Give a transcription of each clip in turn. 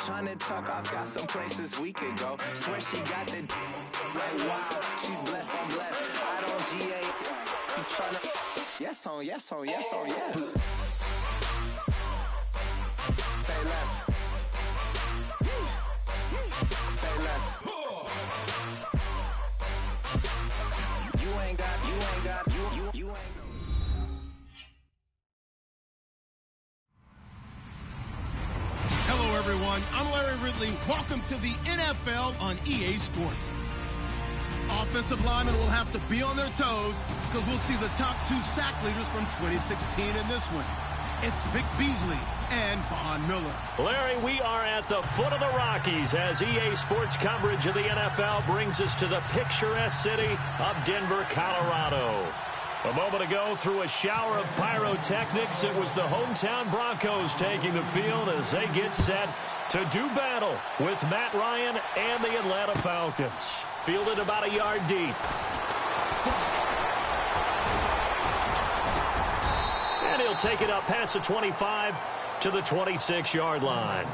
tryna tuck, I've got some places we could go. Swear she got the like wow, she's blessed on blessed. I don't GA. You tryna yes on yes on yes on yes. Say less. Say less. You ain't got you ain't got you ain't. Hello, everyone. I'm Larry Ridley. Welcome to the NFL on EA Sports. Offensive linemen will have to be on their toes because we'll see the top two sack leaders from 2016 in this one. It's Vic Beasley and Von Miller. Larry, we are at the foot of the Rockies as EA Sports coverage of the NFL brings us to the picturesque city of Denver, Colorado. A moment ago, through a shower of pyrotechnics, it was the hometown Broncos taking the field as they get set to do battle with Matt Ryan and the Atlanta Falcons. Fielded about a yard deep. And he'll take it up past the 25 to the 26-yard line.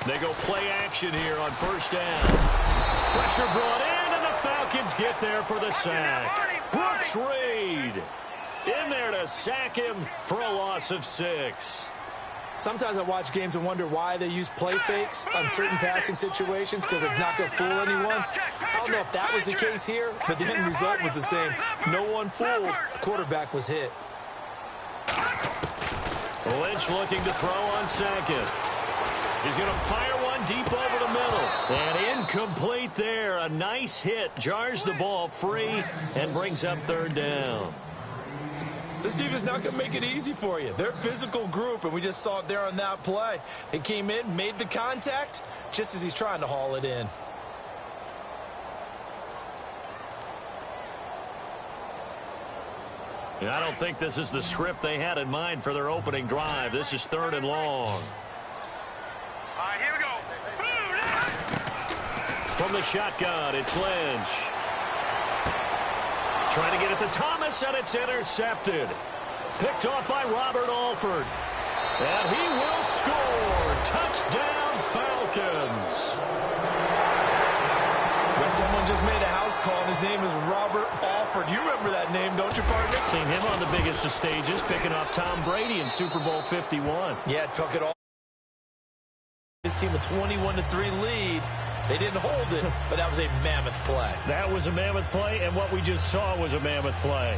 They go play action here on first down. Pressure brought in, and the Falcons get there for the sack. Brooks Reed in there to sack him for a loss of 6. Sometimes I watch games and wonder why they use play fakes on certain passing situations because it's not going to fool anyone. I don't know if that was the case here, but the end result was the same. No one fooled. The quarterback was hit. Lynch looking to throw on second. He's going to fire one deep over the middle. And incomplete there. A nice hit. Jars the ball free and brings up third down. This team is not going to make it easy for you. They're a physical group, and we just saw it there on that play. It came in, made the contact, just as he's trying to haul it in. I don't think this is the script they had in mind for their opening drive. This is third and long. Here we go. From the shotgun, it's Lynch. Trying to get it to Thomas, and it's intercepted. Picked off by Robert Alford. And he will score. Touchdown, Falcons. Well, someone just made a house call, and his name is Robert Alford. You remember that name, don't you, partner? Seen him on the biggest of stages, picking off Tom Brady in Super Bowl 51. Yeah, took it all. His team a 21-3 lead. They didn't hold it, but that was a mammoth play. That was a mammoth play, and what we just saw was a mammoth play.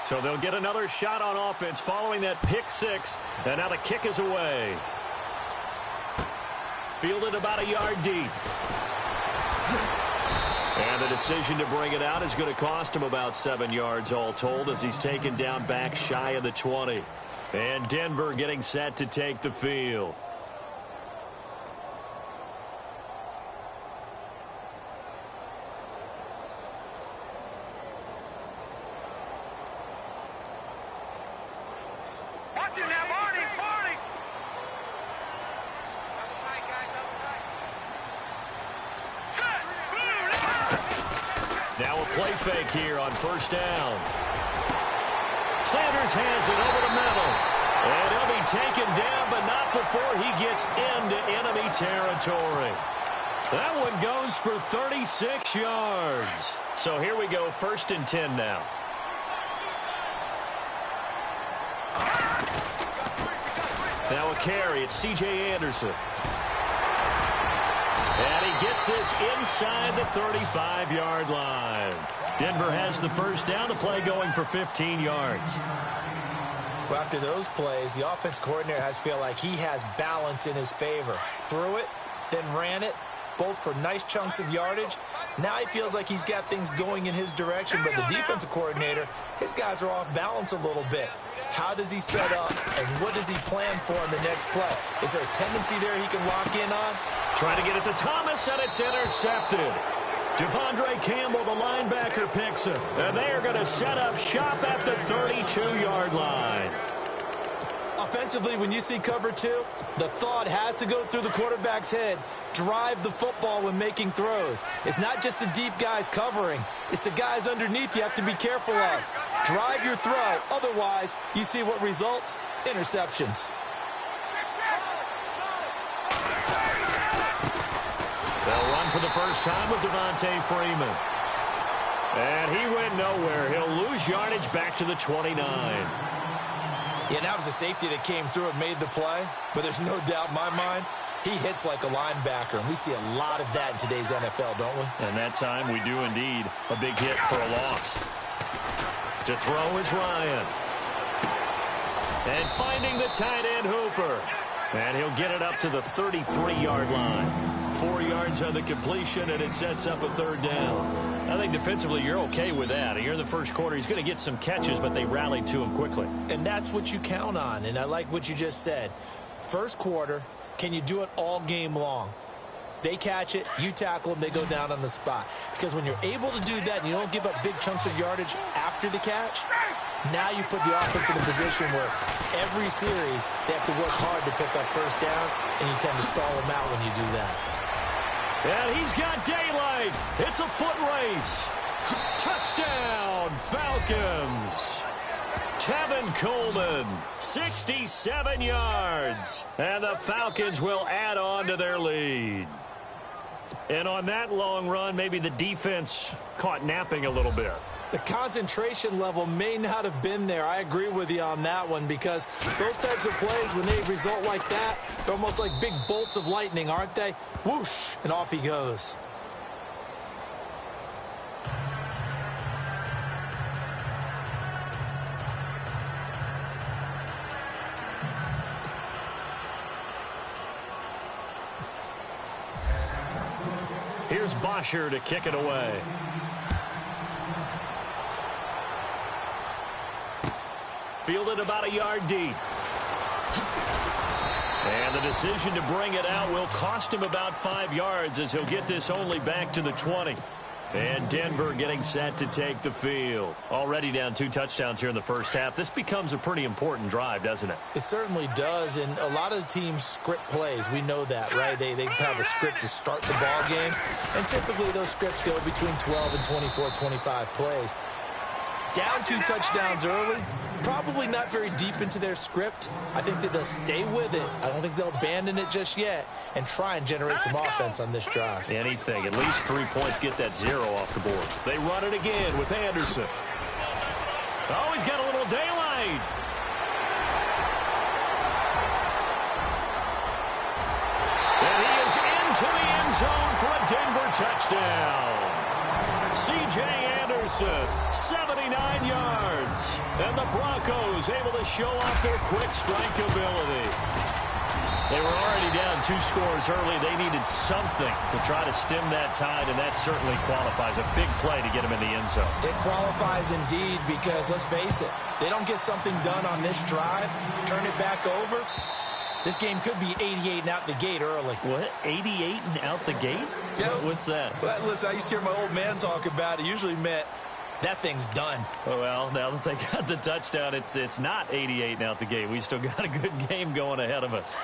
So they'll get another shot on offense following that pick six, and now the kick is away. Fielded about a yard deep. And the decision to bring it out is going to cost him about 7 yards all told as he's taken down back shy of the 20. And Denver getting set to take the field. Watch it now, Marty. Now a play fake here on first down. Sanders has it over the middle. And he'll be taken down, but not before he gets into enemy territory. That one goes for 36 yards. So here we go, 1st and 10 now. Now a carry, it's C.J. Anderson. And he gets this inside the 35-yard line. Denver has the first down, the play going for 15 yards. Well, after those plays, the offense coordinator has to feel like he has balance in his favor. Threw it, then ran it, both for nice chunks of yardage. Now he feels like he's got things going in his direction, but the defensive coordinator, his guys are off balance a little bit. How does he set up, and what does he plan for on the next play? Is there a tendency there he can lock in on? Trying to get it to Thomas, and it's intercepted. Devondre Campbell, the linebacker, picks him. And they are going to set up shop at the 32-yard line. Offensively, when you see cover two, the thought has to go through the quarterback's head. Drive the football when making throws. It's not just the deep guys covering. It's the guys underneath you have to be careful of. Drive your throw. Otherwise, you see what results? Interceptions. They'll run for the first time with Devontae Freeman. And he went nowhere. He'll lose yardage back to the 29. Yeah, that was a safety that came through and made the play. But there's no doubt in my mind, he hits like a linebacker. And we see a lot of that in today's NFL, don't we? And that time we do indeed. A big hit for a loss. To throw is Ryan. And finding the tight end Hooper. And he'll get it up to the 33-yard line. 4 yards on the completion, and it sets up a third down. I think defensively you're okay with that. Here in the first quarter, he's going to get some catches, but they rallied to him quickly. And that's what you count on, and I like what you just said. First quarter, can you do it all game long? They catch it, you tackle them, they go down on the spot. Because when you're able to do that and you don't give up big chunks of yardage after the catch, now you put the offense in a position where every series they have to work hard to pick up first downs, and you tend to stall them out when you do that. And he's got daylight. It's a foot race. Touchdown, Falcons. Tevin Coleman, 67 yards. And the Falcons will add on to their lead. And on that long run, maybe the defense caught napping a little bit. The concentration level may not have been there. I agree with you on that one, because those types of plays, when they result like that, they're almost like big bolts of lightning, aren't they? Whoosh, and off he goes. Here's Bosher to kick it away. Fielded about a yard deep. And the decision to bring it out will cost him about 5 yards, as he'll get this only back to the 20. And Denver getting set to take the field. Already down 2 touchdowns here in the first half. This becomes a pretty important drive, doesn't it? It certainly does, and a lot of the teams script plays. We know that, right? They have a script to start the ball game, and typically those scripts go between 12 and 24, 25 plays. Down 2 touchdowns early, probably not very deep into their script. I think that they'll stay with it. I don't think they'll abandon it just yet and try and generate some offense on this drive. Anything. At least 3 points, get that 0 off the board. They run it again with Anderson. Oh, he's got a little daylight. And he is into the end zone for a Denver touchdown. C.J. Anderson, 79 yards. And the Broncos able to show off their quick strike ability. They were already down 2 scores early. They needed something to try to stem that tide, and that certainly qualifies. A big play to get them in the end zone. It qualifies indeed, because let's face it, they don't get something done on this drive, turn it back over, this game could be 88 and out the gate early. What? 88 and out the gate? Yeah. What's that? Well, listen, I used to hear my old man talk about it. Usually meant that thing's done. Well, now that they got the touchdown, it's not 88 and out the gate. We still got a good game going ahead of us.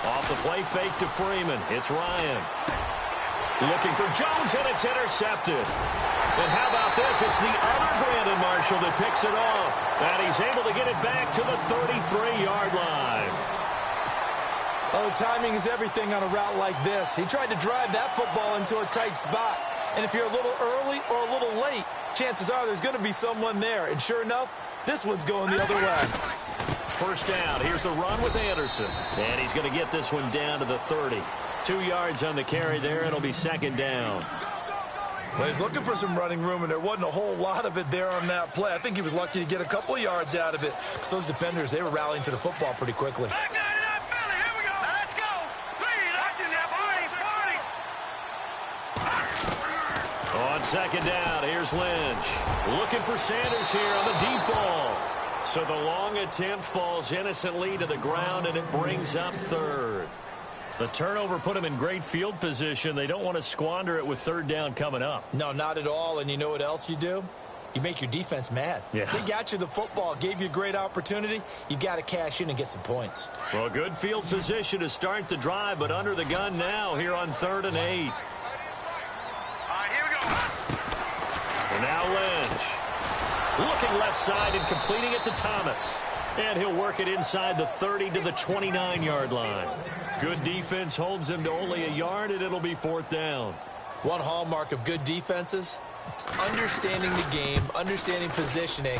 Off the play fake to Freeman. It's Ryan. Looking for Jones, and it's intercepted. And how about this? It's the other Brandon Marshall that picks it off. And he's able to get it back to the 33-yard line. Oh, timing is everything on a route like this. He tried to drive that football into a tight spot. And if you're a little early or a little late, chances are there's going to be someone there. And sure enough, this one's going the other way. First down. Here's the run with Anderson. And he's going to get this one down to the 30. 2 yards on the carry there. It'll be second down. Well, he's looking for some running room, and there wasn't a whole lot of it there on that play. I think he was lucky to get a couple of yards out of it. Because those defenders, they were rallying to the football pretty quickly. Here we go. Now let's go. On second down, here's Lynch. Looking for Sanders here on the deep ball. So the long attempt falls innocently to the ground, and it brings up third. The turnover put him in great field position. They don't want to squander it with third down coming up. No, not at all. And you know what else you do? You make your defense mad. Yeah. They got you the football, gave you a great opportunity. You got to cash in and get some points. Well, good field position to start the drive, but under the gun now here on 3rd and 8. Here we go. And now Lynch. Looking left side and completing it to Thomas. And he'll work it inside the 30 to the 29-yard line. Good defense holds him to only a yard, and it'll be 4th down. One hallmark of good defenses is understanding the game, understanding positioning,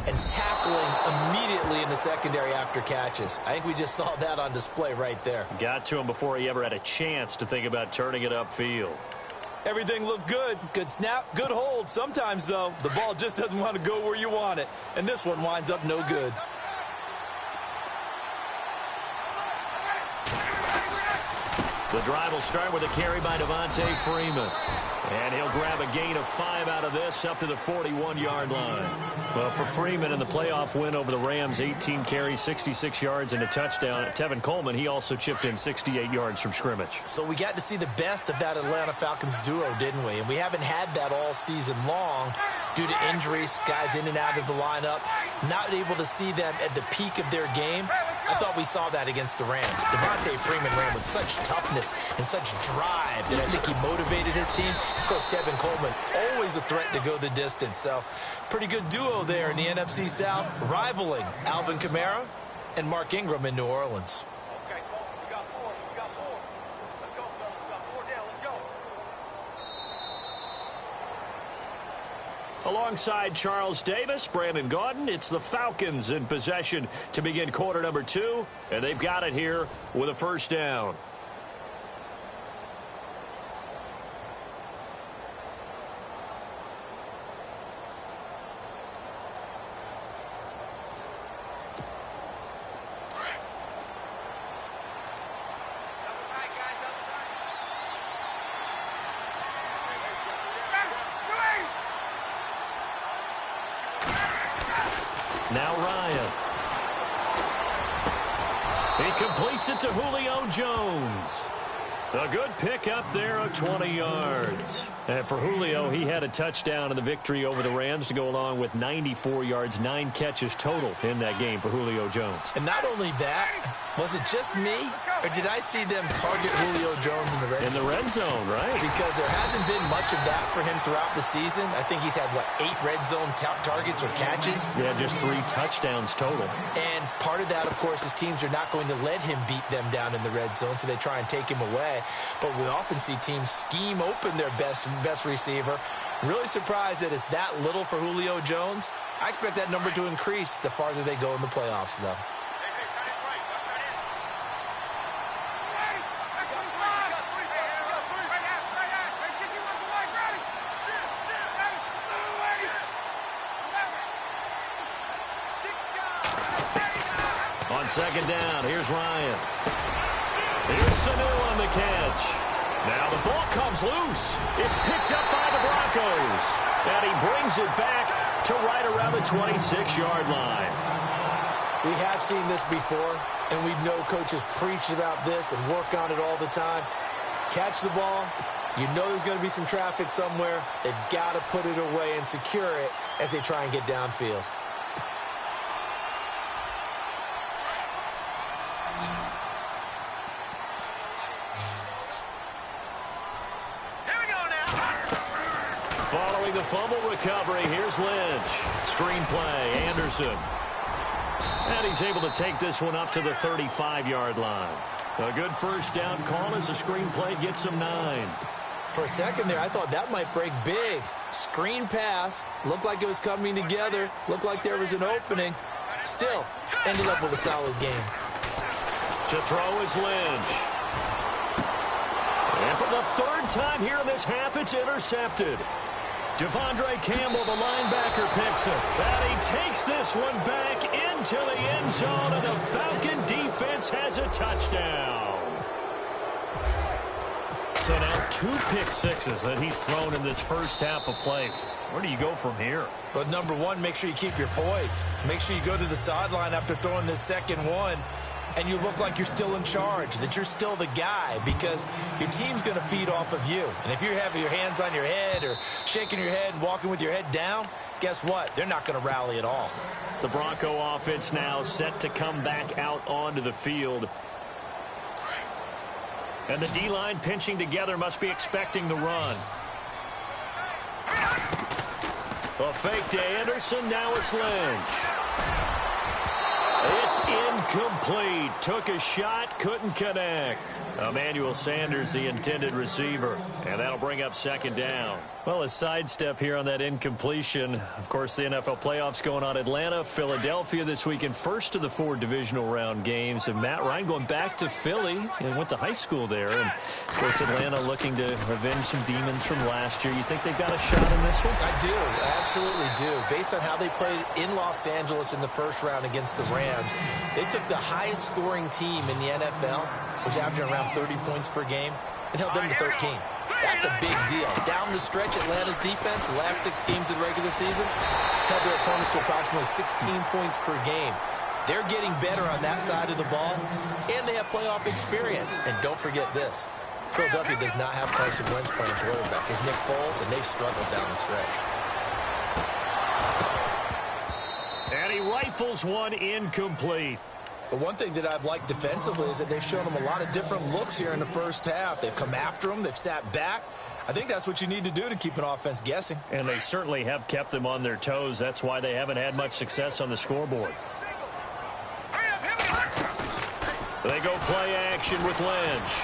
and tackling immediately in the secondary after catches. I think we just saw that on display right there. Got to him before he ever had a chance to think about turning it upfield. Everything looked good. Good snap, good hold. Sometimes, though, the ball just doesn't want to go where you want it. And this one winds up no good. The drive will start with a carry by Devontae Freeman. And he'll grab a gain of 5 out of this up to the 41-yard line. Well, for Freeman in the playoff win over the Rams, 18 carries, 66 yards, and a touchdown. Tevin Coleman, he also chipped in 68 yards from scrimmage. So we got to see the best of that Atlanta Falcons duo, didn't we? And we haven't had that all season long due to injuries, guys in and out of the lineup, not able to see them at the peak of their game. I thought we saw that against the Rams. Devontae Freeman ran with such toughness and such drive that I think he motivated his team. Of course, Tevin Coleman, always a threat to go the distance. So, pretty good duo there in the NFC South, rivaling Alvin Kamara and Mark Ingram in New Orleans. Okay, Coleman, you got 4. You got 4. Let's go, fellas. We got 4 down. Let's go. Alongside Charles Davis, Brandon Gaudin, it's the Falcons in possession to begin quarter number 2, and they've got it here with a 1st down. Now Ryan. He completes it to Julio Jones. A good pickup there of 20 yards. And for Julio, he had a touchdown in the victory over the Rams to go along with 94 yards, 9 catches total in that game for Julio Jones. And not only that, was it just me, or did I see them target Julio Jones in the red zone? In the red zone, right? Because there hasn't been much of that for him throughout the season. I think he's had, 8 red zone targets or catches? Yeah, just 3 touchdowns total. And part of that, of course, is teams are not going to let him beat them down in the red zone, so they try and take him away. But we often see teams scheme open their best receiver. Really surprised that it's that little for Julio Jones. I expect that number to increase the farther they go in the playoffs, though. On second down, here's Ryan. Here's Sanu on the catch. Now the ball comes loose. It's picked up by the Broncos. And he brings it back to right around the 26-yard line. We have seen this before, and we know coaches preach about this and work on it all the time. Catch the ball. You know there's going to be some traffic somewhere. They've got to put it away and secure it as they try and get downfield. Following the fumble recovery, here's Lynch. Screen play, Anderson. And he's able to take this one up to the 35-yard line. A good first down call as the screen play gets him 9. For a second there, I thought that might break big. Screen pass. Looked like it was coming together. Looked like there was an opening. Still, ended up with a solid game. To throw is Lynch. And for the third time here in this half, it's intercepted. Devondre Campbell, the linebacker, picks it. And he takes this one back into the end zone, and the Falcon defense has a touchdown. So now 2 pick sixes that he's thrown in this first half of play. Where do you go from here? Well, number one, make sure you keep your poise. Make sure you go to the sideline after throwing this second one, and you look like you're still in charge, that you're still the guy, because your team's going to feed off of you. And if you're having your hands on your head or shaking your head and walking with your head down, guess what? They're not going to rally at all. The Bronco offense now set to come back out onto the field. And the D-line pinching together must be expecting the run. A fake to Anderson. Now it's Lynch. It's incomplete. Took a shot, couldn't connect. Emmanuel Sanders, the intended receiver. And that'll bring up second down. Well, a sidestep here on that incompletion. Of course, the NFL playoffs going on. Atlanta, Philadelphia this weekend. First of the 4 divisional round games. And Matt Ryan going back to Philly and went to high school there. And, of course, Atlanta looking to avenge some demons from last year. You think they've got a shot in this one? I do. I absolutely do. Based on how they played in Los Angeles in the first round against the Rams, they took the highest scoring team in the NFL, which averaged around 30 points per game, and held them to 13. That's a big deal. Down the stretch, Atlanta's defense, the last 6 games of the regular season, held their opponents to approximately 16 points per game. They're getting better on that side of the ball, and they have playoff experience. And don't forget this. Philadelphia does not have Carson Wentz playing quarterback. It's Nick Foles, and they've struggled down the stretch. And he rifles one incomplete. But one thing that I've liked defensively is that they've shown them a lot of different looks here in the first half. They've come after them. They've sat back. I think that's what you need to do to keep an offense guessing. And they certainly have kept them on their toes. That's why they haven't had much success on the scoreboard. They go play action with Lynch.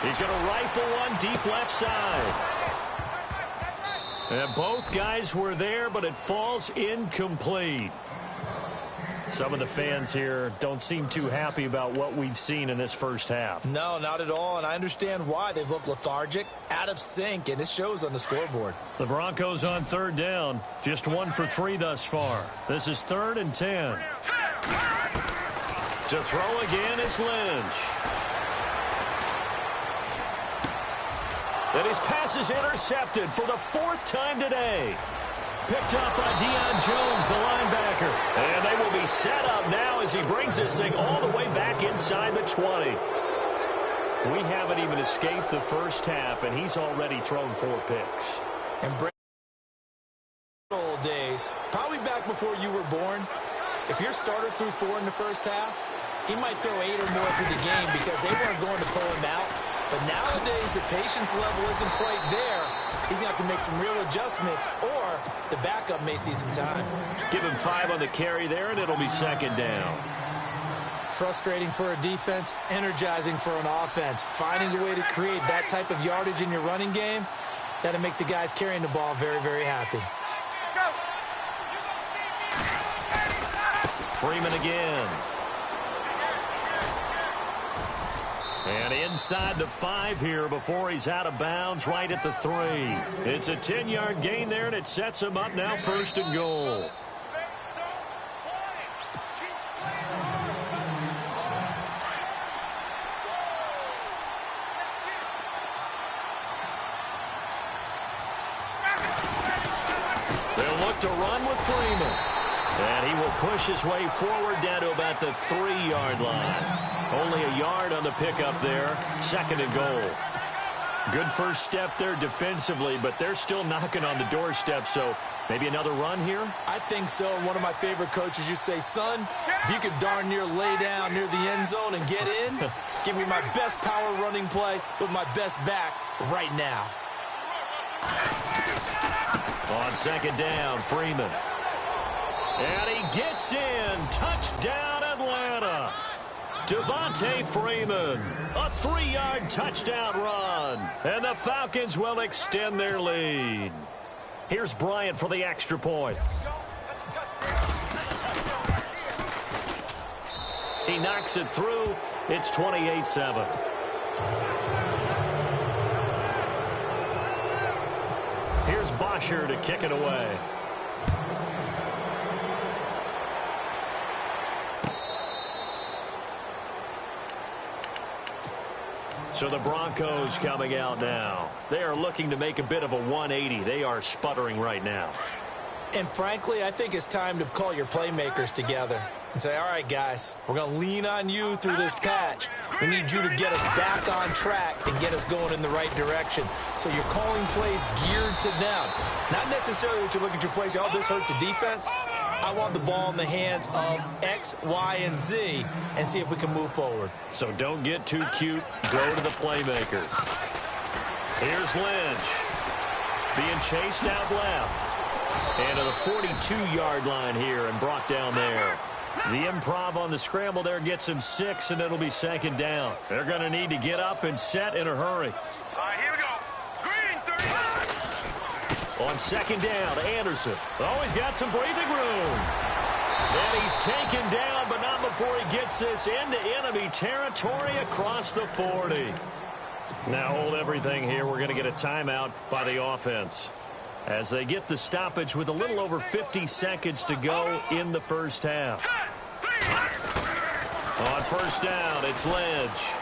He's going to rifle one deep left side. And both guys were there, but it falls incomplete. Some of the fans here don't seem too happy about what we've seen in this first half. No, not at all, and I understand why. They've looked lethargic, out of sync, and it shows on the scoreboard. The Broncos on third down. Just 1 for 3 thus far. This is 3rd and 10. To throw again is Lynch. And his pass is intercepted for the 4th time today. Picked up by Deion Jones, the linebacker. And they will be set up now as he brings this thing all the way back inside the 20. We haven't even escaped the first half, and he's already thrown 4 picks. And old days, probably back before you were born, if your starter threw 4 in the first half, he might throw 8 or more for the game because they weren't going to pull him out. But nowadays, the patience level isn't quite there. He's going to have to make some real adjustments, or the backup may see some time. Give him 5 on the carry there, and it'll be second down. Frustrating for a defense, energizing for an offense. Finding a way to create that type of yardage in your running game, that'll make the guys carrying the ball very, very happy. Freeman again. And inside the 5 here before he's out of bounds right at the 3. It's a 10-yard gain there, and it sets him up now 1st and goal. They'll look to run with Freeman. And he will push his way forward down to about the 3-yard line. Only a yard on the pickup there. 2nd and goal. Good first step there defensively, but they're still knocking on the doorstep, so maybe another run here? I think so. One of my favorite coaches used to say, son, if you could darn near lay down near the end zone and get in, give me my best power running play with my best back right now. On 2nd down, Freeman. And he gets in. Touchdown, Atlanta. Devontae Freeman. A 3-yard touchdown run. And the Falcons will extend their lead. Here's Bryant for the extra point. He knocks it through. It's 28-7. rusher to kick it away. So the Broncos coming out now. They are looking to make a bit of a 180. They are sputtering right now. And frankly, I think it's time to call your playmakers together and say, all right, guys, we're going to lean on you through this patch. We need you to get us back on track and get us going in the right direction. So you're calling plays geared to them. Not necessarily what you look at your plays, oh, this hurts the defense. I want the ball in the hands of X, Y, and Z and see if we can move forward. So don't get too cute. Go to the playmakers. Here's Lynch being chased out left. And to the 42-yard line here and brought down there. The improv on the scramble there gets him 6, and it'll be second down. They're going to need to get up and set in a hurry. Here we go. Green, 30. On second down, Anderson. Oh, he's got some breathing room. And he's taken down, but not before he gets this into enemy territory across the 40. Now hold everything here. We're going to get a timeout by the offense as they get the stoppage with a little over 50 seconds to go in the first half. On first down, it's Lynch.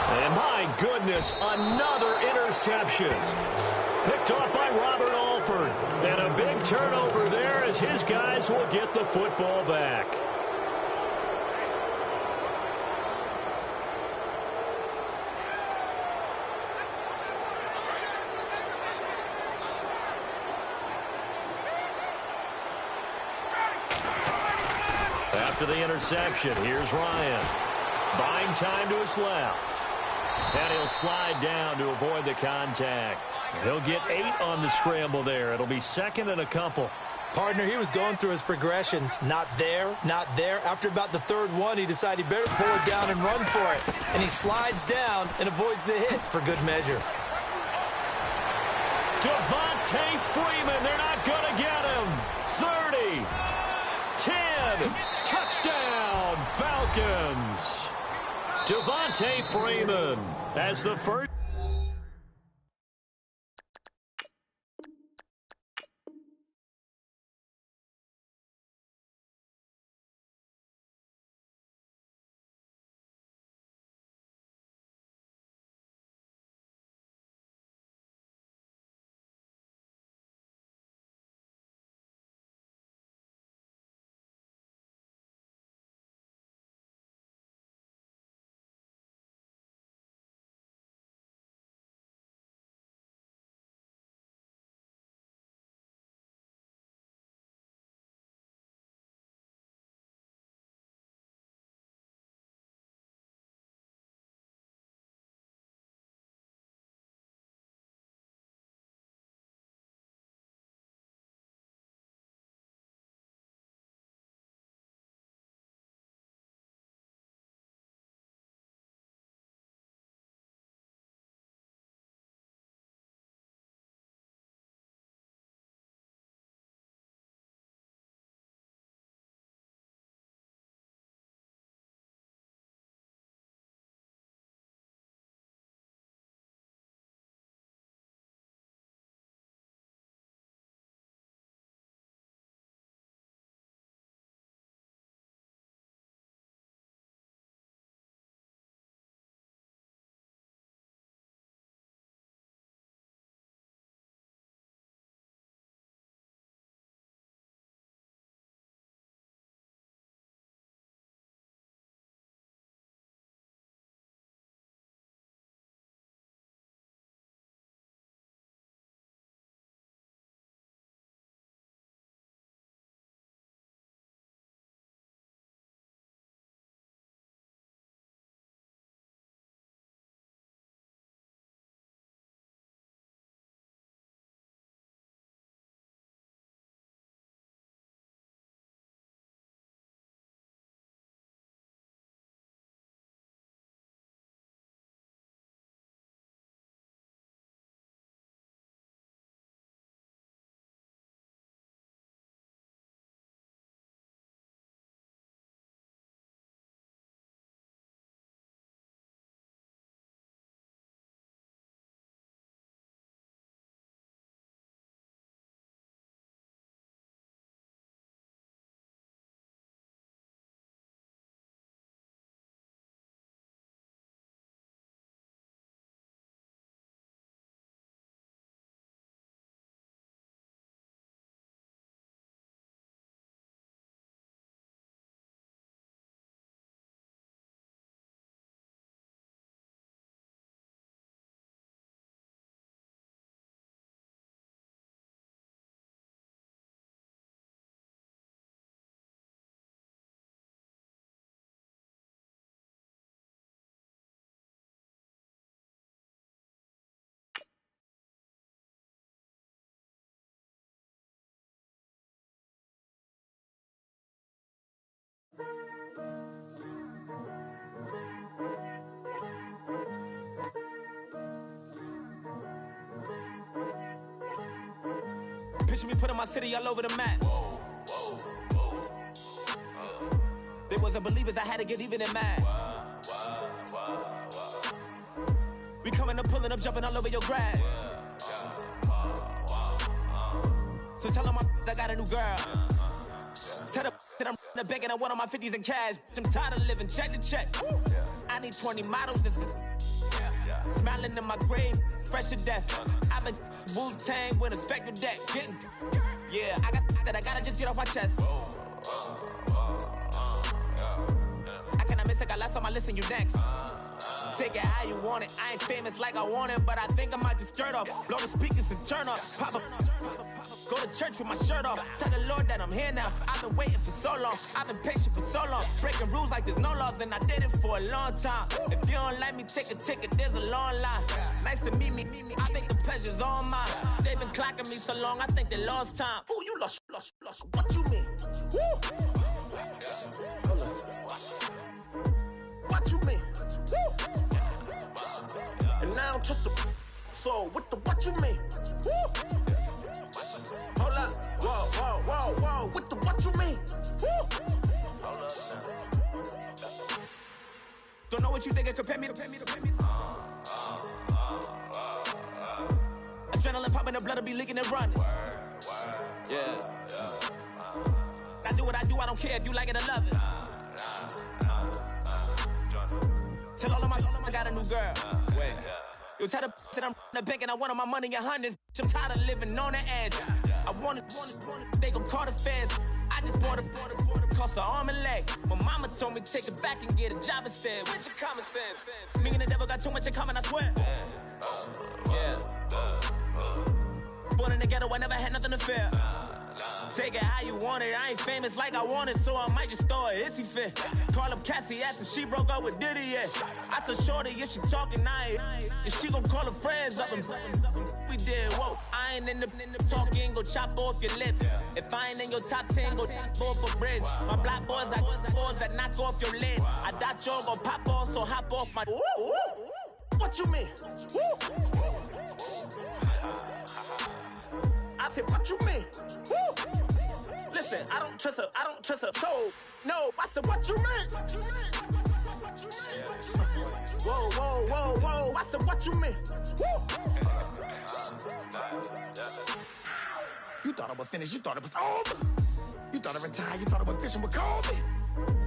And my goodness, another interception. Picked off by Robert Alford. And a big turnover there as his guys will get the football back. After the interception, here's Ryan. Buying time to his left. And he'll slide down to avoid the contact. He'll get 8 on the scramble there. It'll be second and a couple. Partner, he was going through his progressions. Not there, not there. After about the third one, he decided he better pull it down and run for it. And he slides down and avoids the hit for good measure. Devontae Freeman, they're not going to get him. 30, 10, touchdown, Falcons. Devontae Freeman as the first. Picture me putting my city all over the map. They wasn't believers, I had to get even and mad. We coming up, pulling up, jumping all over your grass. So tell them I got a new girl. Tell them that I'm the bank and I want all my 50s in cash. I'm tired of living check to check. I need 20 models, this is smiling in my grave, fresh to death. I've been Wu-Tang with a spectral deck. Getting, yeah, I gotta just get off my chest. I cannot miss it, got last on my list and you next. Take it how you want it. I ain't famous like I want it, but I think I might just skirt off. Blow the speakers and turn up. Pop up. Go to church with my shirt off. Tell the Lord that I'm here now. I've been waiting for so long. I've been patient for so long. Breaking rules like there's no laws, and I did it for a long time. If you don't like me, take a ticket. There's a long line. Nice to meet me. I think the pleasure's all mine. They've been clocking me so long, I think they lost time. Ooh, you lost. What you mean? Woo! What you mean? Woo! And now I'm just a so what you mean? Woo! Hold up, whoa, what you mean? Woo! Hold up now. Don't know what you think, compare me. Adrenaline popping, the blood will be leaking and running. Yeah. I do what I do, I don't care if you like it or love it. Tell all of my I got a new girl. Wait. Yo, tell the that I'm the bank and I want all my money in hundreds. I'm tired of living on the edge. I want it, they gon' call the feds. I just bought a cost an arm and leg. My mama told me take it back and get a job instead. Where's your common sense? Me and the devil got too much in common, I swear. Yeah. Born in the ghetto, I never had nothing to fear. Take it how you want it. I ain't famous like I want it, so I might just throw a hissy fit. Call up Cassie after she broke up with Diddy, yeah. I told Shorty if she talking, and she gon' call her friends up and we did, whoa. I ain't in the talking, go chop off your lips. If I ain't in your top 10, go top 4 for bridge. My black boys like boys that knock off your lid. I thought y'all gon' pop off, so hop off my. What you mean? I said, what you mean? Woo! Listen, I don't trust her soul. No, I said, what you mean? Whoa, I said, what you mean? Woo! You thought I was finished, you thought it was over. You thought I retired, you thought I was fishing with Kobe.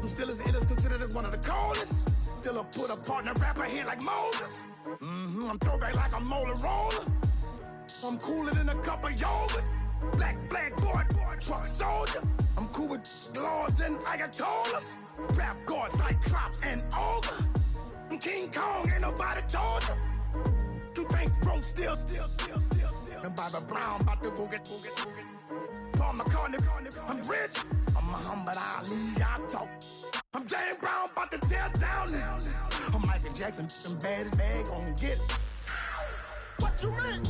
I'm still as ill as considered as one of the coldest. Still a put a partner rapper here like Moses. I'm throwback like a molar roller. I'm cooler than a cup of yogurt. Black flag boy, truck soldier. I'm cool with laws and Ayatollahs. Rap god, Cyclops and Ogre. I'm King Kong, ain't nobody told you. You think Rose still. And Bobby Brown about to go get. Paul McCartney, I'm rich. I'm Muhammad Ali, I talk. I'm James Brown, about to tear down this. I'm Michael Jackson, them bad as bag, gon' get it. What you mean?